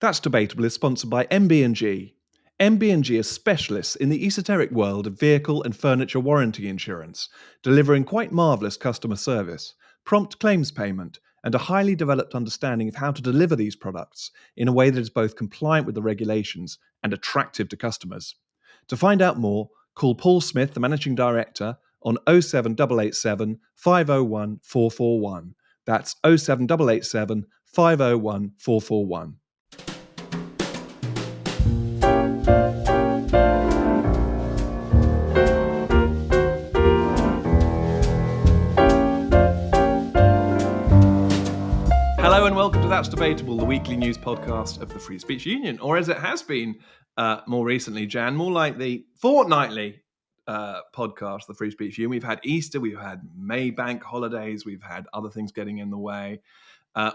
That's Debatable is sponsored by MB&G. MB&G are specialists in the esoteric world of vehicle and furniture warranty insurance, delivering quite marvellous customer service, prompt claims payment, and a highly developed understanding of how to deliver these products in a way that is both compliant with the regulations and attractive to customers. To find out more, call Paul Smith, the Managing Director, on 07887 501 441. That's 07887 501 441. Hello and welcome to That's Debatable, the weekly news podcast of the Free Speech Union, or as it has been more recently, Jan, more like the fortnightly podcast of the Free Speech Union. We've had Easter, we've had May bank holidays, we've had other things getting in the way,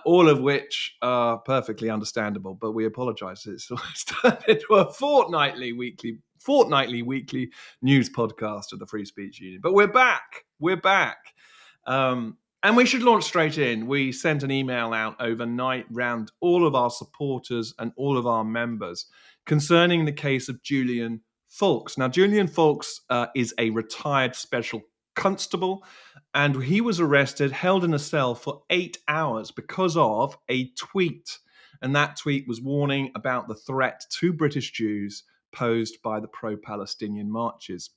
all of which are perfectly understandable, but we apologise. It's turned into a fortnightly weekly news podcast of the Free Speech Union. But we're back. And we should launch straight in. We sent an email out overnight round all of our supporters and all of our members concerning the case of Julian Foulkes. Now, Julian Folks is a retired Special Constable, and he was arrested, held in a cell for 8 hours because of a tweet. And that tweet was warning about the threat to British Jews posed by the pro-Palestinian marches.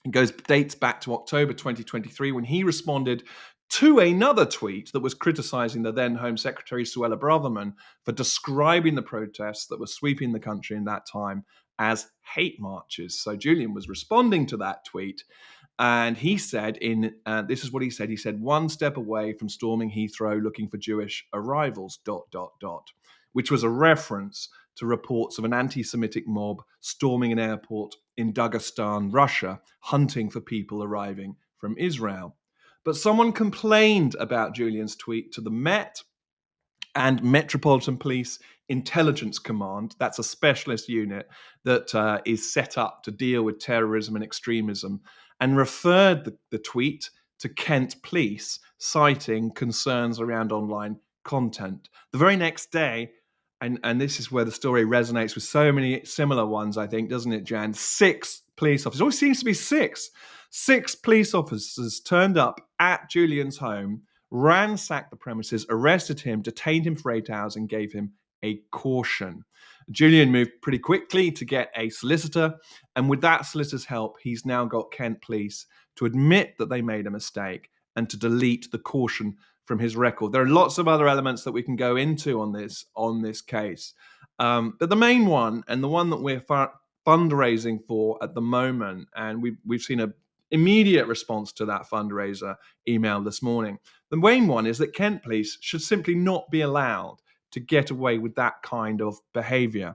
It dates back to October 2023 when he responded to another tweet that was criticising the then Home Secretary Suella Braverman for describing the protests that were sweeping the country in that time as hate marches. So Julian was responding to that tweet, and he said, this is what he said. He said, "1 step away from storming Heathrow looking for Jewish arrivals, ... which was a reference to reports of an anti-Semitic mob storming an airport in Dagestan, Russia, hunting for people arriving from Israel. But someone complained about Julian's tweet to the Met and Metropolitan Police Intelligence Command. That's a specialist unit that is set up to deal with terrorism and extremism, and referred the tweet to Kent Police, citing concerns around online content. The very next day, and this is where the story resonates with so many similar ones, I think, doesn't it, Jan? 6 police officers, always seems to be 6 police officers turned up at Julian's home, ransacked the premises, arrested him, detained him for 8 hours, and gave him a caution. Julian moved pretty quickly to get a solicitor, and with that solicitor's help, he's now got Kent Police to admit that they made a mistake and to delete the caution from his record. There are lots of other elements that we can go into on this case, but the main one, and the one that we're fundraising for at the moment, and we've seen an immediate response to that fundraiser email this morning. The main one is that Kent Police should simply not be allowed to get away with that kind of behaviour.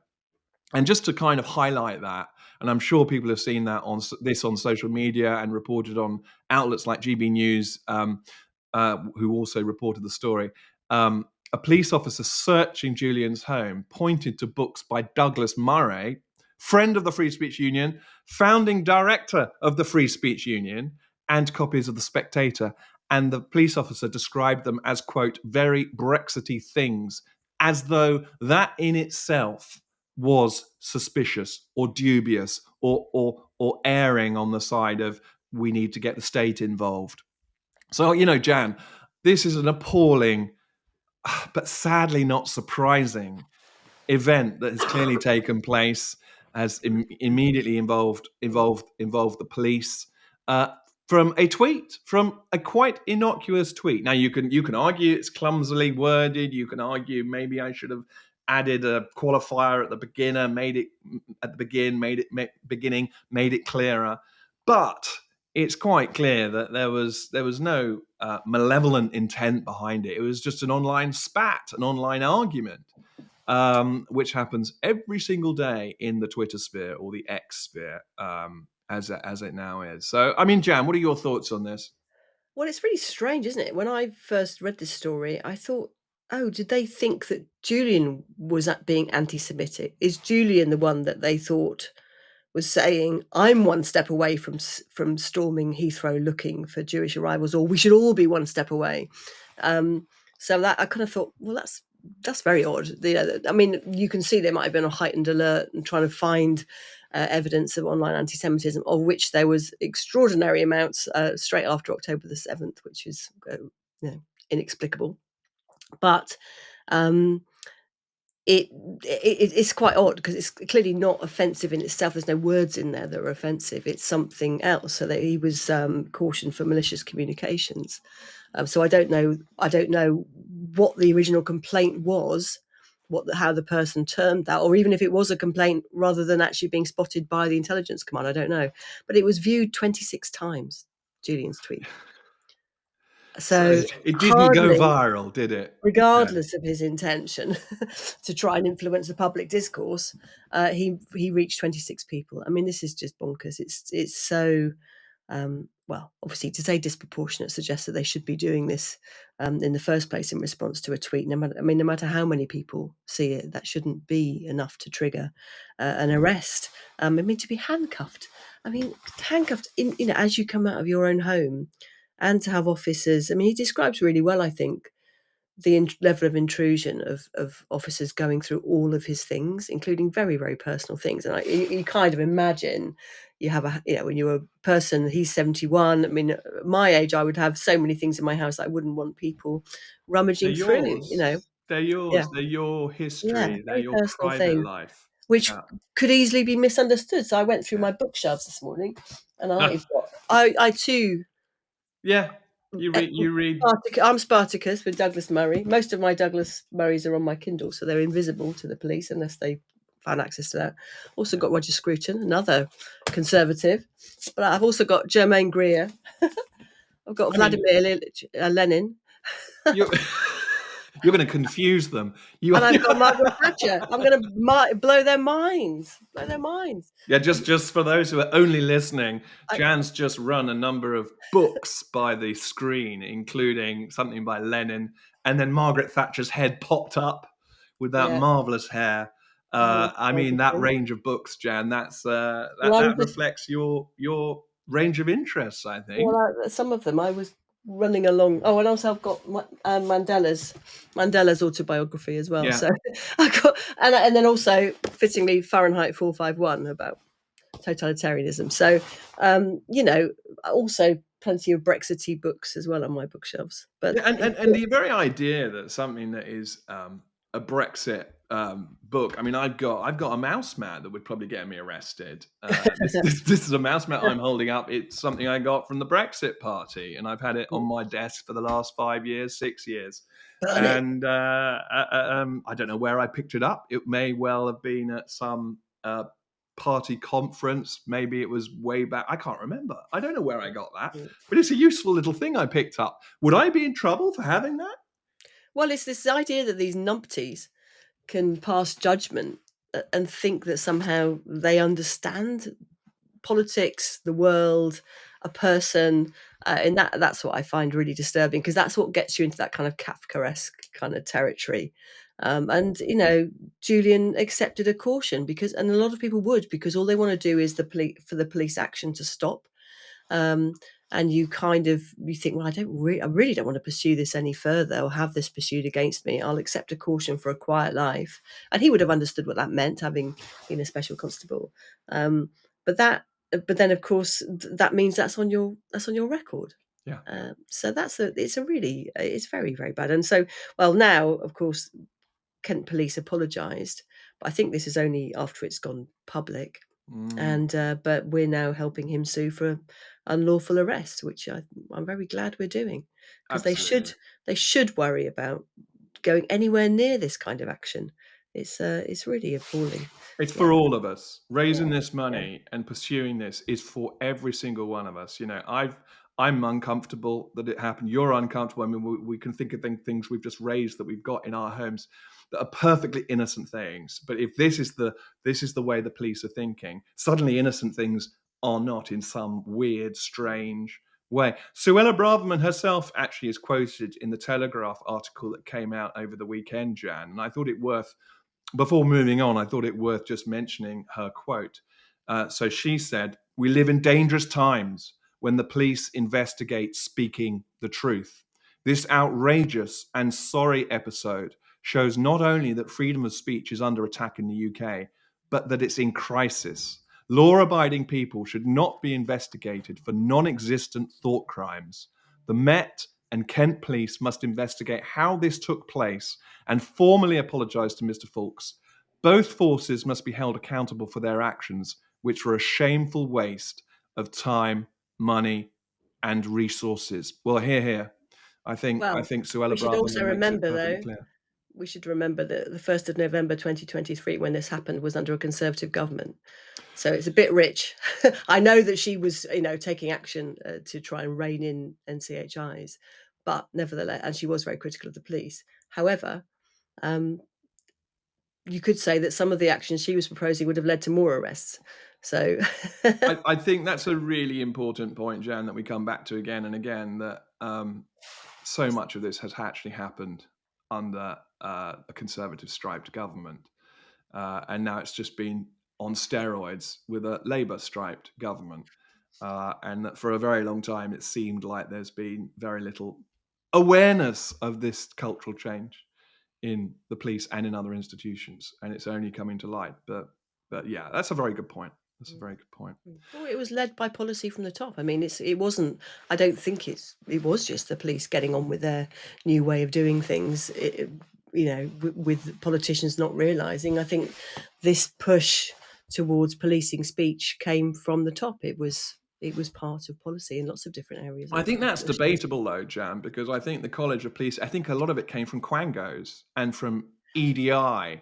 And just to kind of highlight that, and I'm sure people have seen that on social media and reported on outlets like GB News, who also reported the story. A police officer searching Julian's home pointed to books by Douglas Murray, friend of the Free Speech Union, founding director of the Free Speech Union, and copies of The Spectator. And the police officer described them as, quote, very Brexity things, as though that in itself was suspicious or dubious or erring on the side of we need to get the state involved. So, Jan, this is an appalling, but sadly not surprising event that has clearly taken place, has immediately involved the police, from a tweet, from a quite innocuous tweet. Now, you can argue it's clumsily worded. You can argue maybe I should have added a qualifier at the beginning, made it clearer, but it's quite clear that there was no malevolent intent behind it. It was just an online spat, an online argument, which happens every single day in the Twitter sphere or the X sphere, as it now is. So, I mean, Jan, what are your thoughts on this? Well, it's really strange, isn't it? When I first read this story, I thought, oh, did they think that Julian was being anti-Semitic? Is Julian the one that they thought was saying, I'm 1 step away from storming Heathrow looking for Jewish arrivals, or we should all be 1 step away? So that I kind of thought, well, that's very odd. I mean, you can see they might have been on heightened alert and trying to find evidence of online anti-Semitism, of which there was extraordinary amounts straight after October the 7th, which is inexplicable. But um, it's quite odd because it's clearly not offensive in itself. There's no words in there that are offensive. It's something else. So that he was cautioned for malicious communications. So I don't know what the original complaint was, how the person termed that, or even if it was a complaint rather than actually being spotted by the intelligence command. I don't know, but it was viewed 26 times. Julian's tweet. So it didn't go hardly, viral, did it? regardless of his intention to try and influence the public discourse, he reached 26 people. I mean, this is just bonkers. It's so well, obviously, to say disproportionate suggests that they should be doing this in the first place in response to a tweet. No matter how many people see it, that shouldn't be enough to trigger an arrest. To be handcuffed. I mean, handcuffed as you come out of your own home, and to have officers. I mean, he describes really well, I think, the level of intrusion of officers going through all of his things, including very, very personal things. And you kind of imagine you have when you're a person, he's 71. I mean, at my age, I would have so many things in my house that I wouldn't want people rummaging They're through, yours. They're Yeah. yours. They're your Yeah, history. They're very your personal private thing, life. which Yeah. could easily be misunderstood. So I went through my bookshelves this morning, and I too. Yeah. You read. I'm Spartacus with Douglas Murray. Most of my Douglas Murrays are on my Kindle, so they're invisible to the police unless they found access to that. Also got Roger Scruton, another conservative. But I've also got Germaine Greer. I've got Vladimir Lenin. You're you're going to confuse them. And I've got Margaret Thatcher. I'm going to blow their minds. Blow their minds. Yeah, just for those who are only listening, Jan's just run a number of books by the screen, including something by Lenin, and then Margaret Thatcher's head popped up with that marvelous hair. I mean, that range of books, Jan, that reflects your range of interests, I think. Well, some of them I was running along. Oh, and also I've got Mandela's autobiography as well. Yeah. So I got, and then also fittingly Fahrenheit 451 about totalitarianism. So also plenty of Brexity books as well on my bookshelves. But yeah, and the very idea that something that is a Brexit book. I mean, I've got a mouse mat that would probably get me arrested. This is a mouse mat I'm holding up. It's something I got from the Brexit Party, and I've had it on my desk for the last 5 years, 6 years. And I don't know where I picked it up. It may well have been at some party conference. Maybe it was way back. I can't remember. I don't know where I got that, but it's a useful little thing I picked up. Would I be in trouble for having that? Well, it's this idea that these numpties can pass judgment and think that somehow they understand politics, the world, a person, and that's what I find really disturbing, because that's what gets you into that kind of Kafkaesque kind of territory. And Julian accepted a caution and a lot of people would, because all they want to do is for the police action to stop. And you think, well, I really don't want to pursue this any further or have this pursued against me. I'll accept a caution for a quiet life. And he would have understood what that meant, having been a special constable. But then of course that means that's on your record. Yeah. So it's very, very bad. And so, well, now of course Kent police apologised, but I think this is only after it's gone public. And but we're now helping him sue for unlawful arrest, which I'm very glad we're doing, because they should worry about going anywhere near this kind of action. It's really appalling. It's for all of us. Raising this money and pursuing this is for every single one of us. I'm uncomfortable that it happened. You're uncomfortable. I mean, we can think of things we've just raised that we've got in our homes that are perfectly innocent things. But if this is the way the police are thinking, suddenly innocent things are not, in some weird, strange way. Suella Braverman herself actually is quoted in the Telegraph article that came out over the weekend, Jan, and I thought it worth. Before moving on, I thought it worth just mentioning her quote. So she said, "We live in dangerous times when the police investigate speaking the truth. This outrageous and sorry episode shows not only that freedom of speech is under attack in the UK, but that it's in crisis. Law-abiding people should not be investigated for non-existent thought crimes. The Met and Kent Police must investigate how this took place and formally apologise to Mr. Foulkes. Both forces must be held accountable for their actions, which were a shameful waste of time, money, and resources. Well, here. I think Well, Suella we should also Braverman makes it remember, perfectly though, clear. we should remember that the 1st of November 2023, when this happened, was under a Conservative government. So it's a bit rich. I know that she was, taking action to try and rein in NCHIs, but nevertheless, and she was very critical of the police. However, you could say that some of the actions she was proposing would have led to more arrests. So I think that's a really important point, Jan, that we come back to again and again, that so much of this has actually happened under a Conservative striped government. And now it's just been on steroids with a Labour striped government. And that for a very long time, it seemed like there's been very little awareness of this cultural change in the police and in other institutions. And it's only coming to light. But yeah, that's a very good point. That's a very good point. Well, it was led by policy from the top. I mean, it wasn't. I don't think it was just the police getting on with their new way of doing things. With politicians not realising. I think this push towards policing speech came from the top. It was part of policy in lots of different areas. I think that's Of debatable, though, Jan, because I think the College of Police, I think a lot of it came from Quangos and from EDI.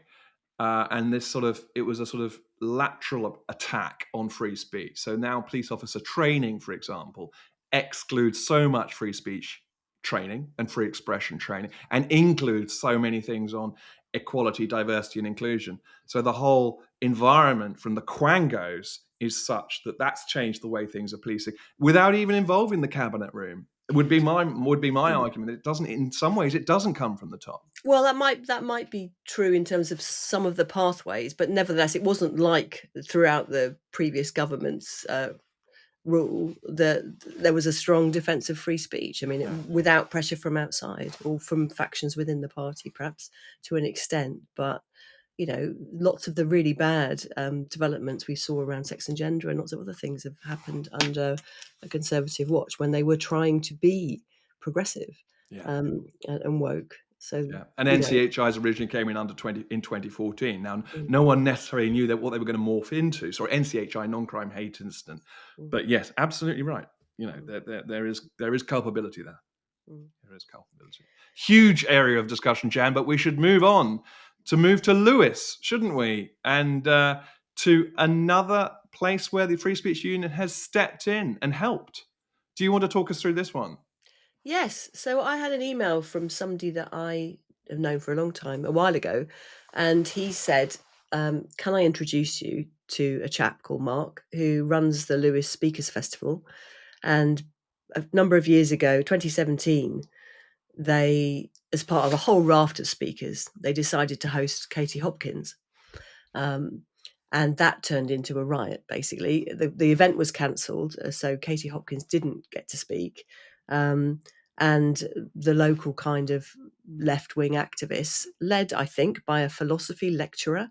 And it was a sort of lateral attack on free speech. So now police officer training, for example, excludes so much free speech training and free expression training and includes so many things on equality, diversity, and inclusion. So the whole environment from the Quangos is such that that's changed the way things are policing without even involving the cabinet room. Would be my argument. It doesn't. In some ways, it doesn't come from the top. Well, that might be true in terms of some of the pathways, but nevertheless, it wasn't like throughout the previous government's rule that there was a strong defence of free speech. I mean, without pressure from outside or from factions within the party, perhaps to an extent. But lots of the really bad developments we saw around sex and gender and lots of other things have happened under a Conservative watch when they were trying to be progressive and woke. So and NCHIs originally came in in 2014. Now, no one necessarily knew what they were going to morph into. So NCHI, non-crime hate incident. But yes, absolutely right. There is culpability there. There is culpability. Huge area of discussion, Jan. But we should move to Lewes, shouldn't we? And to another place where the Free Speech Union has stepped in and helped. Do you want to talk us through this one? Yes. So I had an email from somebody that I have known for a long time, a while ago, and he said, can I introduce you to a chap called Mark who runs the Lewes Speakers Festival? And a number of years ago, 2017, they, as part of a whole raft of speakers, they decided to host Katie Hopkins. And that turned into a riot, basically. The event was cancelled, so Katie Hopkins didn't get to speak. And the local kind of left-wing activists, led, I think, by a philosophy lecturer,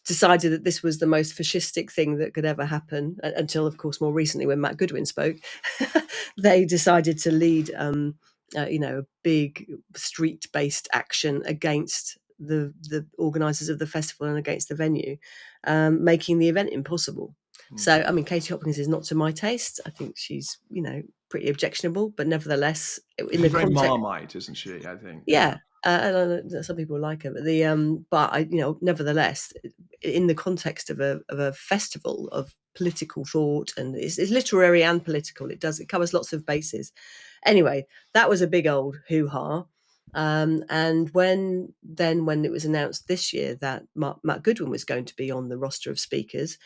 decided that this was the most fascistic thing that could ever happen, until, of course, more recently when Matt Goodwin spoke. They decided to lead a big street-based action against the organisers of the festival and against the venue, making the event impossible. So, I mean, Katie Hopkins is not to my taste. I think she's, pretty objectionable, but nevertheless, in the very context, Marmite, isn't she? I think. yeah. Some people like her, but nevertheless, in the context of a festival of political thought, and it's literary and political. It covers lots of bases. Anyway, that was a big old hoo-ha. And when it was announced this year that Matt Goodwin was going to be on the roster of speakers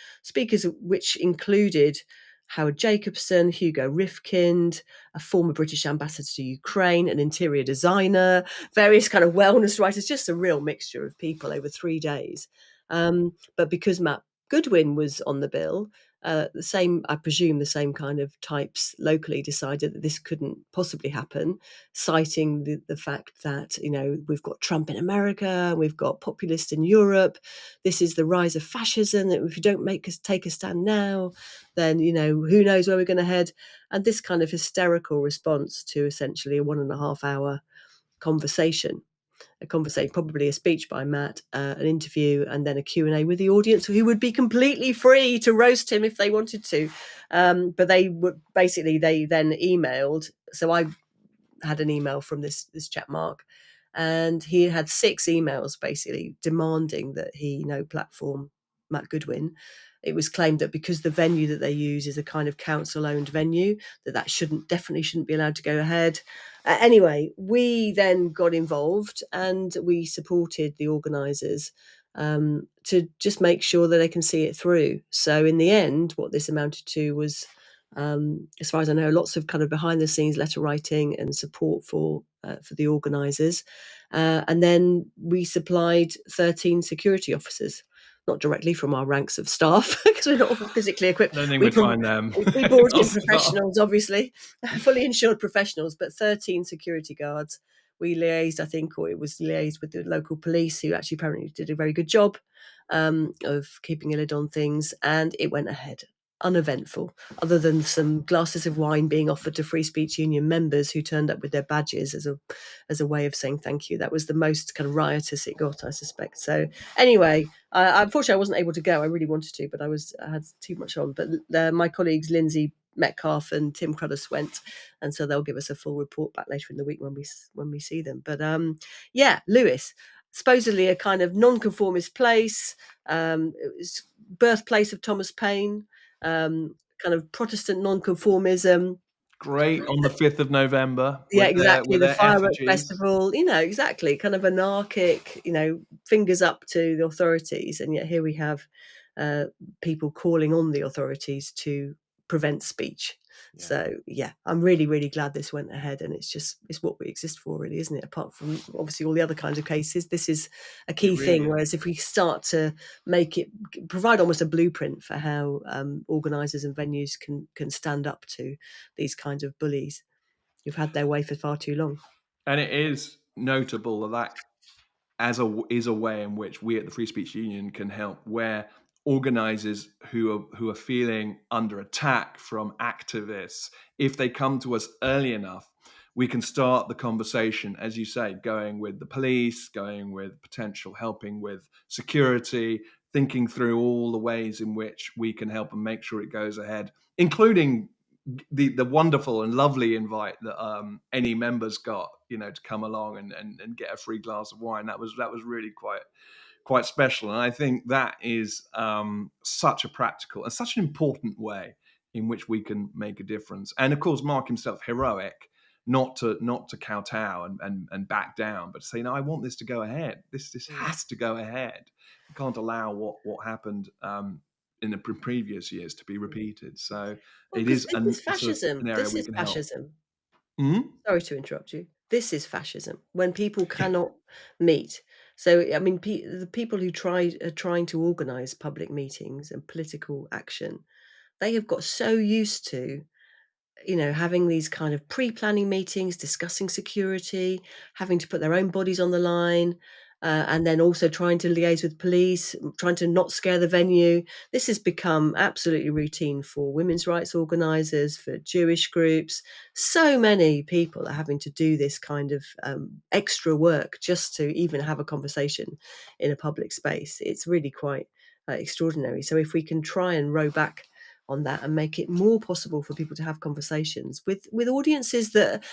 which included Howard Jacobson, Hugo Rifkind, a former British ambassador to Ukraine, an interior designer, various kind of wellness writers, just a real mixture of people over 3 days. But because Matt Goodwin was on the bill, The same, I presume, the same kind of types locally decided that this couldn't possibly happen, citing the fact that, we've got Trump in America, we've got populists in Europe. This is the rise of fascism. That if you don't take a stand now, then who knows where we're going to head. And this kind of hysterical response to essentially a 1.5 hour conversation, probably a speech by Matt, an interview, and then a Q&A with the audience, who would be completely free to roast him if they wanted to. But they then emailed. So I had an email from this chap, Mark, and he had 6 emails basically demanding that he platform Matt Goodwin. It was claimed that because the venue that they use is a kind of council-owned venue, that definitely shouldn't be allowed to go ahead. Anyway, we then got involved and we supported the organisers to just make sure that they can see it through. So in the end, what this amounted to was, as far as I know, lots of kind of behind the scenes letter writing and support for the organisers. And then we supplied 13 security officers, not directly from our ranks of staff, because we're not physically equipped. I don't think we'd find them. We brought in professionals, obviously, fully insured professionals, but 13 security guards. We liaised, I think, or it was liaised with the local police, who actually apparently did a very good job of keeping a lid on things, and it went ahead. Uneventful, other than some glasses of wine being offered to Free Speech Union members who turned up with their badges as a way of saying thank you. That was the most kind of riotous it got, I suspect. So anyway, unfortunately I wasn't able to go. I really wanted to, but I had too much on. But my colleagues Lindsay Metcalf and Tim Cruddas went, and so they'll give us a full report back later in the week when we see them. But Lewes, supposedly a kind of non-conformist place, it was birthplace of Thomas Paine, kind of Protestant non-conformism. Great on the 5th of November Yeah, with exactly. The their firework effigies. festival, exactly, kind of anarchic, fingers up to the authorities. And yet here we have people calling on the authorities to prevent speech. Yeah. So yeah, I'm really, really glad this went ahead, and it's what we exist for, really, isn't it? Apart from obviously all the other kinds of cases, this is a key thing. Whereas if we start to provide almost a blueprint for how organisers and venues can stand up to these kinds of bullies who've had their way for far too long. And it is notable that is a way in which we at the Free Speech Union can help, where organisers who are feeling under attack from activists, if they come to us early enough, we can start the conversation, as you say, going with the police, going with potential helping with security, thinking through all the ways in which we can help and make sure it goes ahead, including the wonderful and lovely invite that any members got, to come along and get a free glass of wine. That was really quite special. And I think that is such a practical and such an important way in which we can make a difference. And of course, Mark himself, heroic, not to kowtow and back down, but to say, no, I want this to go ahead. This has to go ahead. We can't allow what happened in the previous years to be repeated. So it is fascism. an area we can help. Fascism. Mm-hmm. Sorry to interrupt you. This is fascism, when people cannot meet. So, I mean, the people who are trying to organise public meetings and political action, they have got so used to having these kind of pre-planning meetings, discussing security, having to put their own bodies on the line, and then also trying to liaise with police, trying to not scare the venue. This has become absolutely routine for women's rights organisers, for Jewish groups. So many people are having to do this kind of extra work just to even have a conversation in a public space. It's really quite extraordinary. So if we can try and row back on that and make it more possible for people to have conversations with audiences, that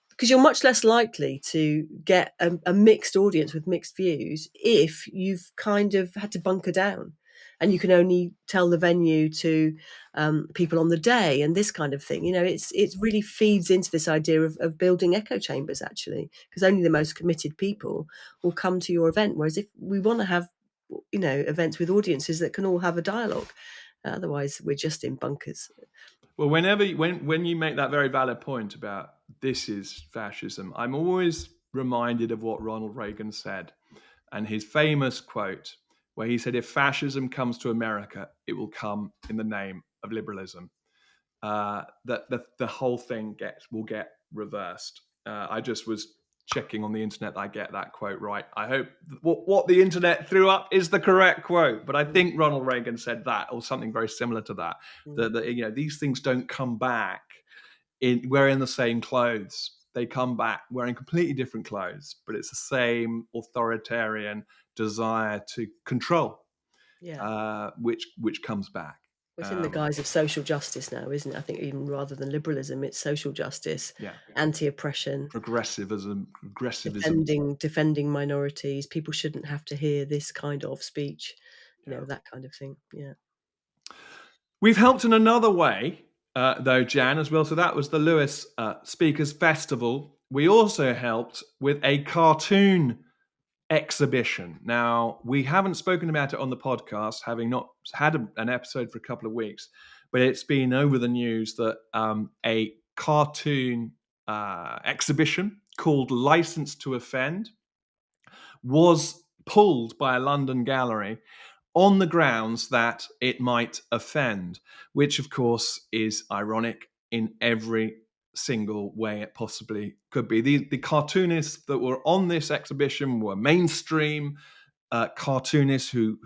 because you're much less likely to get a mixed audience with mixed views if you've kind of had to bunker down and you can only tell the venue to people on the day and this kind of thing. It really feeds into this idea of building echo chambers, actually, because only the most committed people will come to your event. Whereas if we want to have events with audiences that can all have a dialogue, otherwise we're just in bunkers. Well, when you make that very valid point about this is fascism, I'm always reminded of what Ronald Reagan said and his famous quote where he said, if fascism comes to America, it will come in the name of liberalism, that the whole thing will get reversed. I just was checking on the internet that I get that quote right. I hope what the internet threw up is the correct quote, but I Mm, think Ronald Reagan said that or something very similar to that. mm. That these things don't come back in wearing the same clothes. They come back wearing completely different clothes, but it's the same authoritarian desire to control, Yeah. which comes back. It's in the Um, guise of social justice now, isn't it? I think even rather than liberalism, it's social justice, yeah, anti-oppression, progressivism. defending minorities. People shouldn't have to hear this kind of speech, Yeah. that kind of thing. Yeah. We've helped in another way, though, Jan, as well. So that was the Lewes Speakers Festival. We also helped with a cartoon exhibition. Now, we haven't spoken about it on the podcast, having not had an episode for a couple of weeks, but it's been over the news that a cartoon exhibition called License to Offend was pulled by a London gallery on the grounds that it might offend, which of course is ironic in every single way it possibly could be. The cartoonists that were on this exhibition were mainstream cartoonists who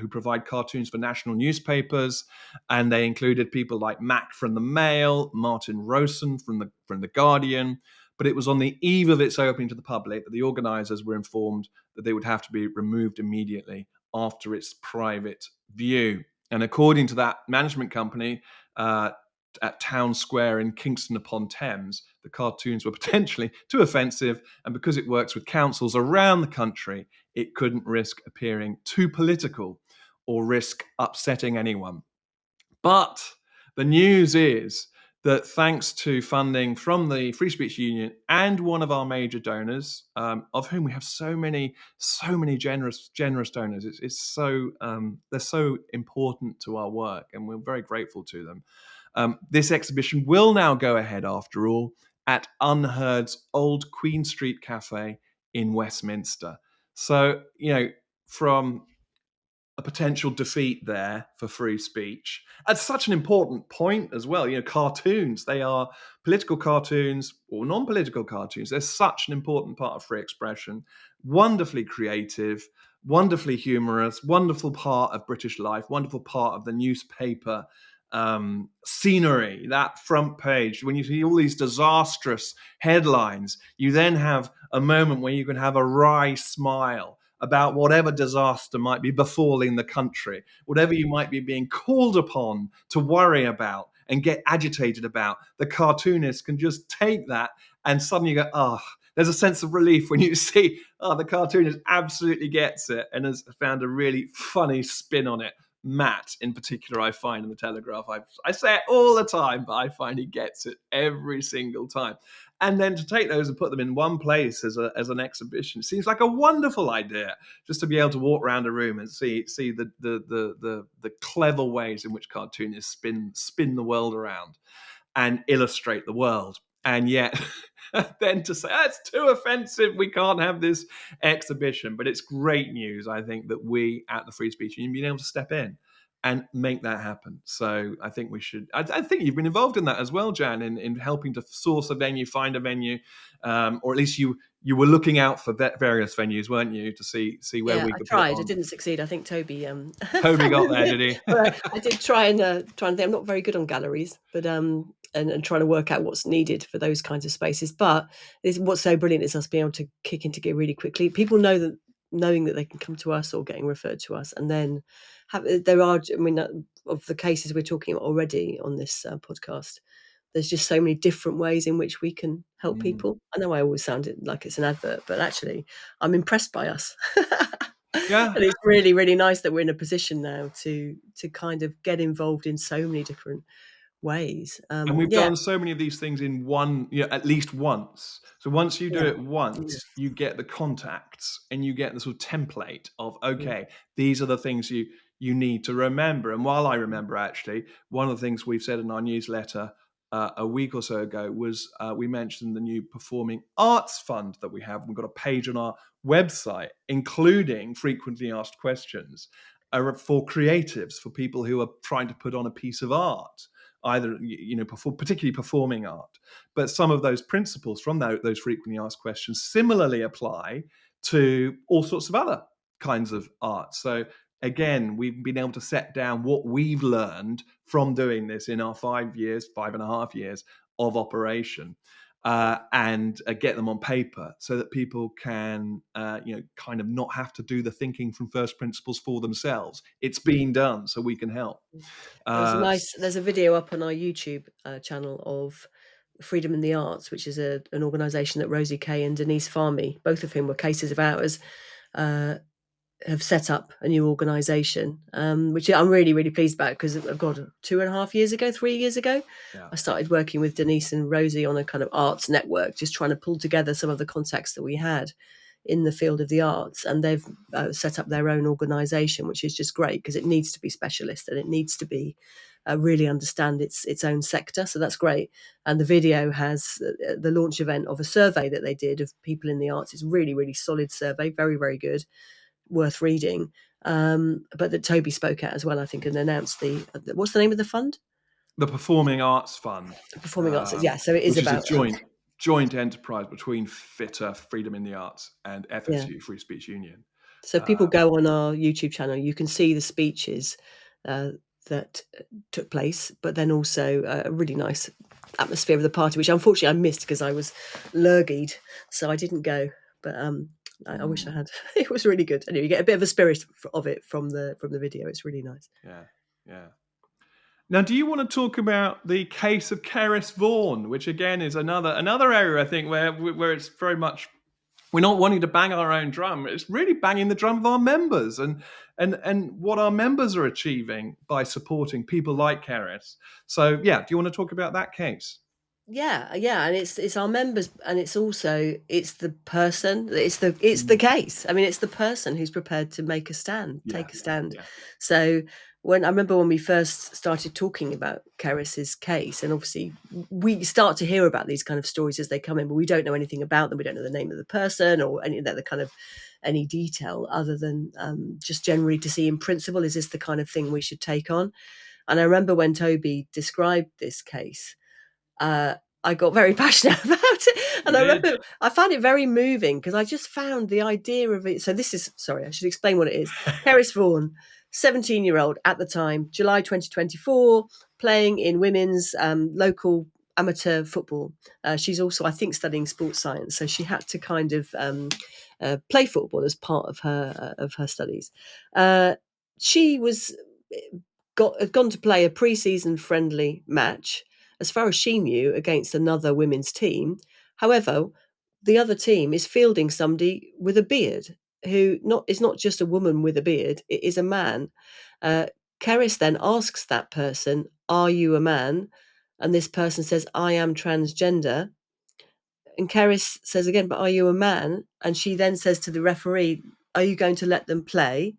provide cartoons for national newspapers, and they included people like Mac from the Mail, Martin Rowson from the Guardian. But it was on the eve of its opening to the public that the organisers were informed that they would have to be removed immediately after its private view. And according to that management company, at Town Square in Kingston upon Thames, the cartoons were potentially too offensive, and because it works with councils around the country, it couldn't risk appearing too political or risk upsetting anyone. But the news is that thanks to funding from the Free Speech Union and one of our major donors, of whom we have so many generous donors, it's so they're so important to our work, and we're very grateful to them. This exhibition will now go ahead, after all, at Unheard's Old Queen Street Cafe in Westminster. So, from a potential defeat there for free speech. At such an important point as well. Cartoons, they are political cartoons or non-political cartoons. They're such an important part of free expression. Wonderfully creative, wonderfully humorous, wonderful part of British life, wonderful part of the newspaper scenery, that front page. When you see all these disastrous headlines, you then have a moment where you can have a wry smile about whatever disaster might be befalling the country, whatever you might be being called upon to worry about and get agitated about. The cartoonist can just take that and suddenly go, there's a sense of relief when you see, the cartoonist absolutely gets it and has found a really funny spin on it. Matt, in particular, I find in the Telegraph, I say it all the time, but I find he gets it every single time. And then to take those and put them in one place as an exhibition seems like a wonderful idea. Just to be able to walk around a room and see the clever ways in which cartoonists spin the world around and illustrate the world. And yet, then to say, it's too offensive, we can't have this exhibition. But it's great news, I think, that we at the Free Speech Union being able to step in and make that happen. So I think we should. I think you've been involved in that as well, Jan, in helping to source a venue, find a venue, or at least you were looking out for various venues, weren't you, to see where Yeah, we I could put it tried. I on. didn't succeed. I think Toby, Toby got found there, it. did he? But I did try and think I'm not very good on galleries, but and trying to work out what's needed for those kinds of spaces. But what's so brilliant is us being able to kick into gear really quickly. People knowing that they can come to us or getting referred to us, and then there are. I mean, of the cases we're talking about already on this podcast, there's just so many different ways in which we can help Mm. people. I know I always sound like it's an advert, but actually, I'm impressed by us. Yeah. And it's really, really nice that we're in a position now to kind of get involved in so many different ways. And we've Yeah, done so many of these things in one, at least once. So once you do yeah, it yeah, once, you get the contacts and you get the sort of template of, mm, okay, these are the things you need to remember. And while I mm, remember, actually, one of the things we've said in our newsletter a week or so ago was we mentioned the new Performing Arts Fund that we have. We've got a page on our website, including frequently asked questions. for creatives, for people who are trying to put on a piece of art, either particularly performing art. But some of those principles from those frequently asked questions similarly apply to all sorts of other kinds of art. So again, we've been able to set down what we've learned from doing this in our 5.5 years of operation, and get them on paper so that people can, kind of not have to do the thinking from first principles for themselves. It's being done, so we can help. There's a video up on our YouTube channel of Freedom in the Arts, which is an organisation that Rosie Kay and Denise Farmy, both of whom were cases of ours, have set up a new organisation, which I'm really, really pleased about, because I've got 3 years ago, I started working with Denise and Rosie on a kind of arts network, just trying to pull together some of the contacts that we had in the field of the arts, and they've set up their own organisation, which is just great, because it needs to be specialist and it needs to be really understand its own sector. So that's great. And the video has the launch event of a survey that they did of people in the arts. It's really, really solid survey, very, very good, worth reading. But that Toby spoke at as well, I think, and announced what's the name of the fund? The Performing Arts Fund. Performing Arts, yeah. So it is which about is a joint enterprise between FITA, Freedom in the Arts, and FSU, Free Speech Union. So people go on our YouTube channel, you can see the speeches that took place, but then also a really nice atmosphere of the party, which unfortunately I missed because I was lurgied, so I didn't go. But I wish I had. It was really good. Anyway, you get a bit of a spirit of it from the video. It's really nice. Yeah. Now, do you want to talk about the case of Caris Vaughn, which again is another area, I think, where it's very much, we're not wanting to bang our own drum. It's really banging the drum of our members and what our members are achieving by supporting people like Caris. So, do you want to talk about that case? Yeah, and it's our members, and it's the person, it's the case. I mean, it's the person who's prepared to make a stand, take a stand. Yeah. So I remember when we first started talking about Caris's case, and obviously we start to hear about these kind of stories as they come in, but we don't know anything about them. We don't know the name of the person or any detail other than just generally to see in principle, is this the kind of thing we should take on? And I remember when Toby described this case, I got very passionate about it. And I remember I found it very moving, because I just found the idea of it. So I should explain what it is. Cerys Vaughan, 17-year-old at the time, July 2024, playing in women's local amateur football. She's also, I think, studying sports science. So she had to kind of play football as part of her studies. She had gone to play a pre-season friendly match, as far as she knew, against another women's team. However, the other team is fielding somebody with a beard, who is not just a woman with a beard, it is a man. Caris then asks that person, "Are you a man?" And this person says, "I am transgender." And Caris says again, "But are you a man?" And she then says to the referee, "Are you going to let them play?"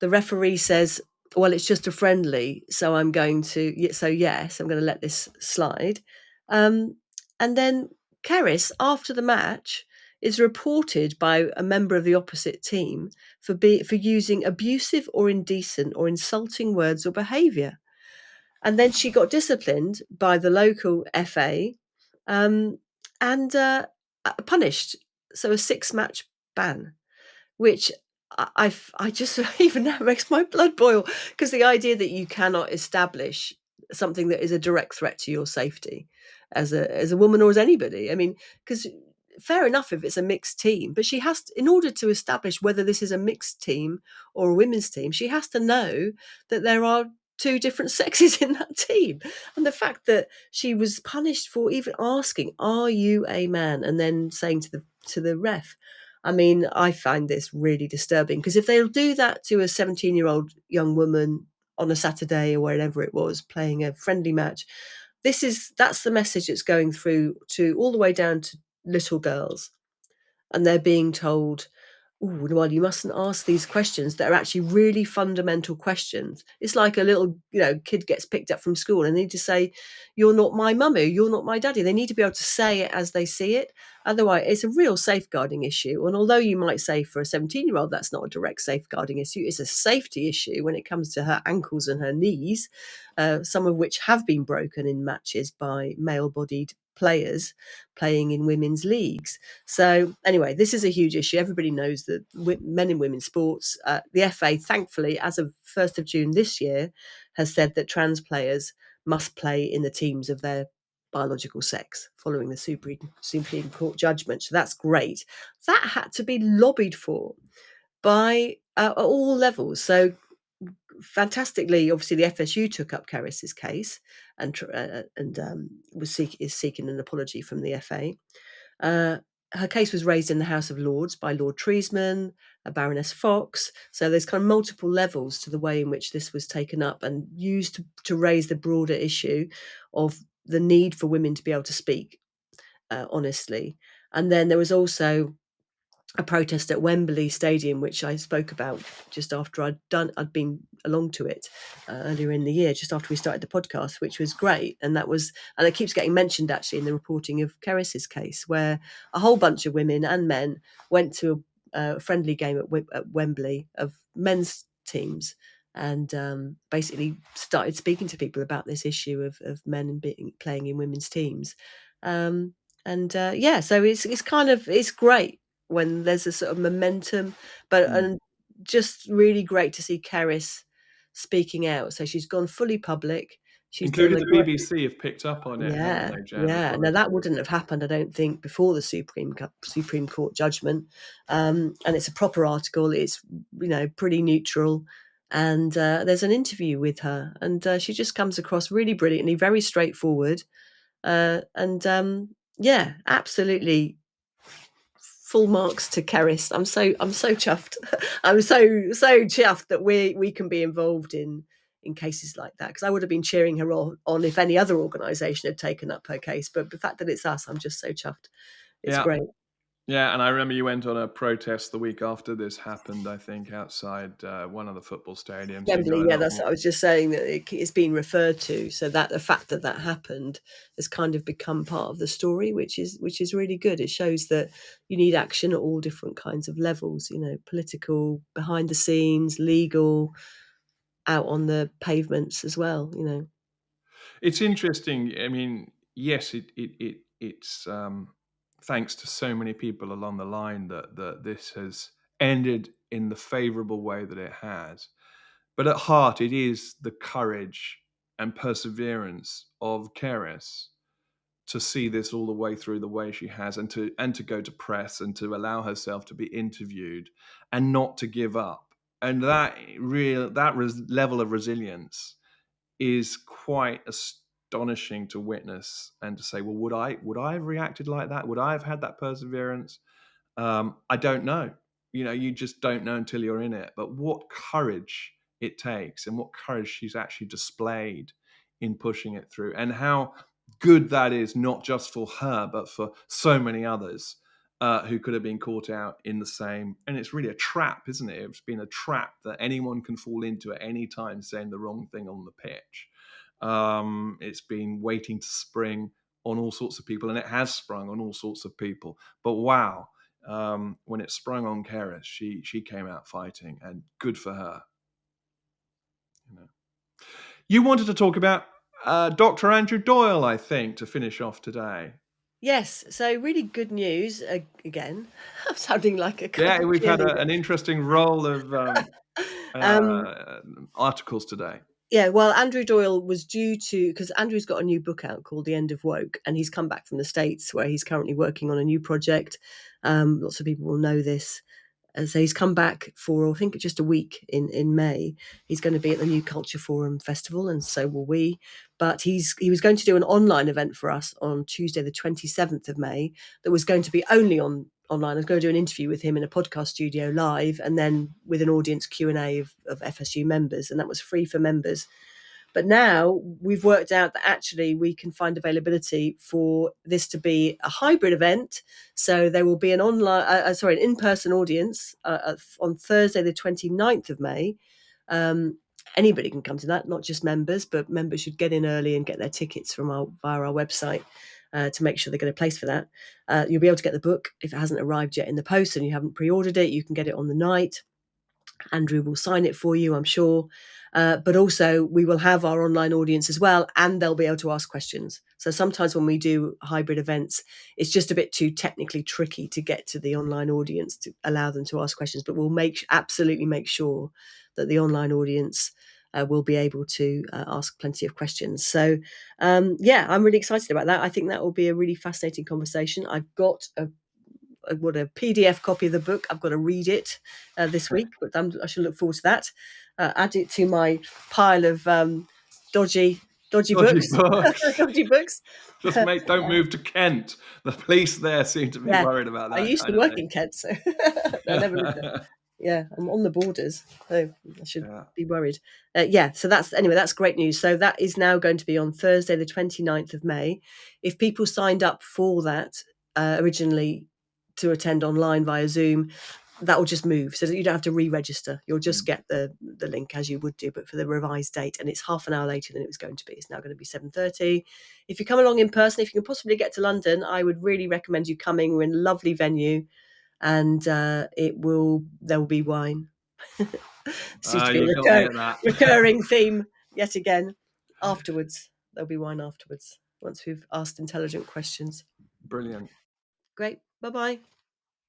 The referee says, "Well, it's just a friendly, so I'm going to let this slide." And then Caris, after the match, is reported by a member of the opposite team for using abusive or indecent or insulting words or behaviour. And then she got disciplined by the local FA and punished. So a 6-match ban, which I just even now makes my blood boil, because the idea that you cannot establish something that is a direct threat to your safety as a woman or as anybody. I mean, because fair enough if it's a mixed team, but she has to, in order to establish whether this is a mixed team or a women's team, she has to know that there are two different sexes in that team. And the fact that she was punished for even asking, "Are you a man?" and then saying to the ref, I mean, I find this really disturbing, because if they'll do that to a 17-year-old young woman on a Saturday or wherever it was, playing a friendly match, that's the message that's going through to all the way down to little girls. And they're being told, "Oh, well, you mustn't ask these questions that are actually really fundamental questions." It's like a little, kid gets picked up from school and they need to say, "You're not my mummy, you're not my daddy." They need to be able to say it as they see it. Otherwise, it's a real safeguarding issue. And although you might say for a 17-year-old that's not a direct safeguarding issue, it's a safety issue when it comes to her ankles and her knees, some of which have been broken in matches by male-bodied players playing in women's leagues. So anyway, this is a huge issue. Everybody knows that men and women's sports, the FA, thankfully, as of 1st of June this year, has said that trans players must play in the teams of their biological sex following the Supreme Court judgment. So that's great. That had to be lobbied for by at all levels. So fantastically, obviously, the FSU took up Caris's case and is seeking an apology from the FA. Her case was raised in the House of Lords by Lord Treesman, Baroness Fox. So there's kind of multiple levels to the way in which this was taken up and used to raise the broader issue of the need for women to be able to speak honestly. And then there was also a protest at Wembley Stadium, which I spoke about just after I'd been along to it earlier in the year, just after we started the podcast, which was great. And it keeps getting mentioned actually in the reporting of Caris's case, where a whole bunch of women and men went to a friendly game at Wembley of men's teams and basically started speaking to people about this issue of men playing in women's teams. So it's great when there's a sort of momentum, and just really great to see Caris speaking out. So she's gone fully public. She's done Including a the great, BBC have picked up on it, haven't yeah, they, Jen, as yeah. well? Now that wouldn't have happened, I don't think, before the Supreme Court judgment. And it's a proper article. It's pretty neutral, and there's an interview with her, and she just comes across really brilliantly, very straightforward, yeah, absolutely full marks to Caris. I'm so chuffed. I'm so chuffed that we can be involved in cases like that, because I would have been cheering her on if any other organisation had taken up her case. But the fact that it's us, I'm just so chuffed. It's Yeah. great. Yeah, and I remember you went on a protest the week after this happened, I think, outside one of the football stadiums. So you got Wembley, a yeah, lot that's more. what I was just saying, that it's been referred to. So that the fact that happened has kind of become part of the story, which is really good. It shows that you need action at all different kinds of levels, political, behind the scenes, legal, out on the pavements as well. It's interesting. I mean, yes, it's thanks to so many people along the line that this has ended in the favourable way that it has. But at heart, it is the courage and perseverance of Caris to see this all the way through the way she has, and to go to press and to allow herself to be interviewed and not to give up. And level of resilience is quite astonishing to witness, and to say, well, would I have reacted like that? Would I have had that perseverance? I don't know. You just don't know until you're in it. But what courage it takes, and what courage she's actually displayed in pushing it through, and how good that is, not just for her, but for so many others who could have been caught out in the same. And it's really a trap, isn't it? It's been a trap that anyone can fall into at any time, saying the wrong thing on the pitch. It's been waiting to spring on all sorts of people, and it has sprung on all sorts of people. But wow, when it sprung on Caris, she came out fighting, and good for her. You wanted to talk about Dr. Andrew Doyle, I think, to finish off today. Yes, so really good news again. I'm sounding like a kind Yeah, of we've had cheerleader. an interesting roll of Um, articles today. Yeah, well, Andrew Doyle was due to, because Andrew's got a new book out called The End of Woke, and he's come back from the States where he's currently working on a new project. Lots of people will know this. So he's come back for, I think, just a week in May. He's going to be at the New Culture Forum Festival, and so will we. But he was going to do an online event for us on Tuesday, the 27th of May, that was going to be only online. I was going to do an interview with him in a podcast studio live, and then with an audience Q&A of FSU members, and that was free for members. But now we've worked out that actually we can find availability for this to be a hybrid event. So there will be an in-person audience on Thursday, the 29th of May. Anybody can come to that, not just members, but members should get in early and get their tickets via our website. to make sure they get a place for that. You'll be able to get the book if it hasn't arrived yet in the post and you haven't pre-ordered it. You can get it on the night. Andrew will sign it for you, I'm sure. But also we will have our online audience as well, and they'll be able to ask questions. So sometimes when we do hybrid events, it's just a bit too technically tricky to get to the online audience to allow them to ask questions. But we'll absolutely make sure that the online audience will be able to ask plenty of questions. So yeah, I'm really excited about that. I think that will be a really fascinating conversation. I've got a PDF copy of the book. I've got to read it this week, but I should look forward to that. Add it to my pile of dodgy books. Dodgy books. Just don't move to Kent. The police there seem to be worried about that. I used to work in Kent, so I never lived there. Yeah, I'm on the borders, so I should be worried. So that's great news. So that is now going to be on Thursday, the 29th of May. If people signed up for that originally to attend online via Zoom, that will just move, so that you don't have to re-register. You'll just get the link as you would do, but for the revised date, and it's half an hour later than it was going to be. It's now going to be 7:30. If you come along in person, if you can possibly get to London, I would really recommend you coming. We're in a lovely venue, and there will be wine. Seems to be a recurring theme yet again. Afterwards, there'll be wine afterwards, once we've asked intelligent questions. Brilliant. Great. Bye-bye.